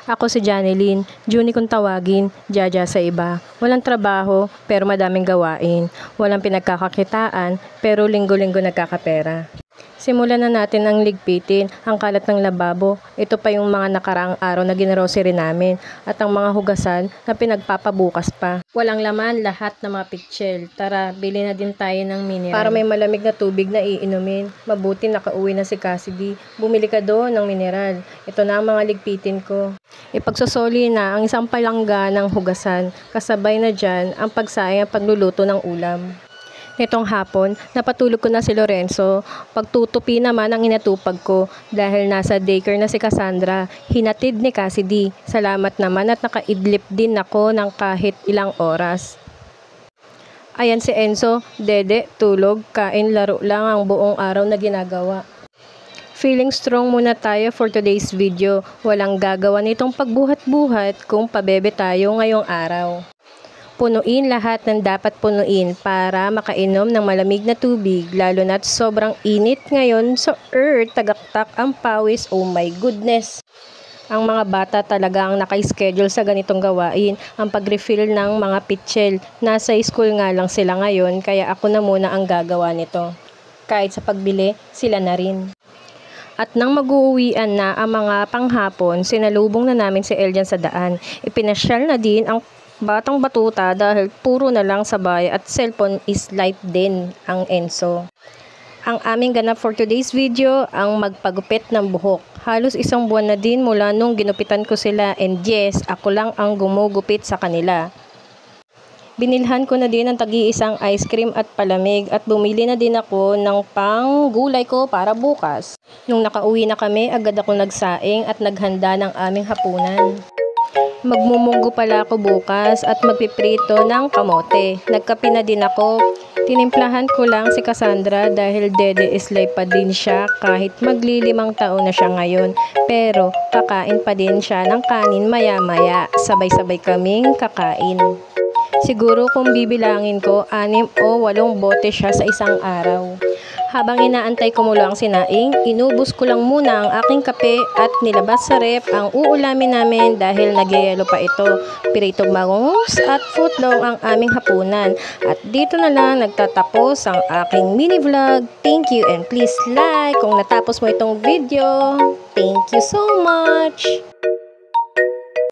Ako si Janeline, Juni kung tawagin, Jaja sa iba. Walang trabaho, pero madaming gawain. Walang pinagkakakitaan, pero linggo-linggo nagkakapera. Simulan na natin ang ligpitin, ang kalat ng lababo. Ito pa yung mga nakaraang araw na ginrocery namin at ang mga hugasan na pinagpapabukas pa. Walang laman lahat ng mga pitchel. Tara, bili na din tayo ng mineral. Para may malamig na tubig na iinumin. Mabuti nakauwi na si Cassidy. Bumili ka doon ng mineral. Ito na ang mga ligpitin ko. Ipagsosoli na ang isang palangga ng hugasan. Kasabay na dyan ang pagsayang at pagluluto ng ulam. Nitong hapon, napatulog ko na si Lorenzo. Pagtutupi naman ang inatupag ko dahil nasa daycare na si Cassandra. Hinatid ni Cassidy. Salamat naman at nakaidlip din ako ng kahit ilang oras. Ayan si Enzo, dede, tulog, kain, laro lang ang buong araw na ginagawa. Feeling strong muna tayo for today's video. Walang gagawa nitong pagbuhat-buhat kung pabebe tayo ngayong araw. Punuin lahat ng dapat punuin para makainom ng malamig na tubig, lalo na't sobrang init ngayon sa earth, tagaktak ang pawis, oh my goodness. Ang mga bata talaga ang naka-schedule sa ganitong gawain, ang pag-refill ng mga pitchel. Nasa school nga lang sila ngayon, kaya ako na muna ang gagawa nito. Kahit sa pagbili, sila na rin. At nang mag-uuwian na ang mga panghapon, sinalubong na namin si Eljan sa daan. Ipinasyal na din ang batang batuta dahil puro na lang sabay at cellphone is life din ang Enzo. Ang aming ganap for today's video ang magpagupit ng buhok. Halos isang buwan na din mula nung ginupitan ko sila and yes, ako lang ang gumugupit sa kanila. Binilhan ko na din ng tagi-isang ice cream at palamig at bumili na din ako ng panggulay ko para bukas. Nung nakauwi na kami, agad ako nagsaing at naghanda ng aming hapunan. Magmumunggo pala ako bukas at magpiprito ng kamote. Nagkape na din ako. Tinimplahan ko lang si Cassandra dahil dede islay pa din siya kahit maglilimang taon na siya ngayon. Pero kakain pa din siya ng kanin maya-maya. Sabay-sabay kaming kakain. Siguro kung bibilangin ko, 6 o 8 bote siya sa isang araw. Habang inaantay ko mula ang sinaing, inubos ko lang muna ang aking kape at nilabas sa ref ang uulamin namin dahil nagyayelo pa ito. Piritong bangus at footlong ang aming hapunan. At dito na lang nagtatapos ang aking mini vlog. Thank you and please like kung natapos mo itong video. Thank you so much!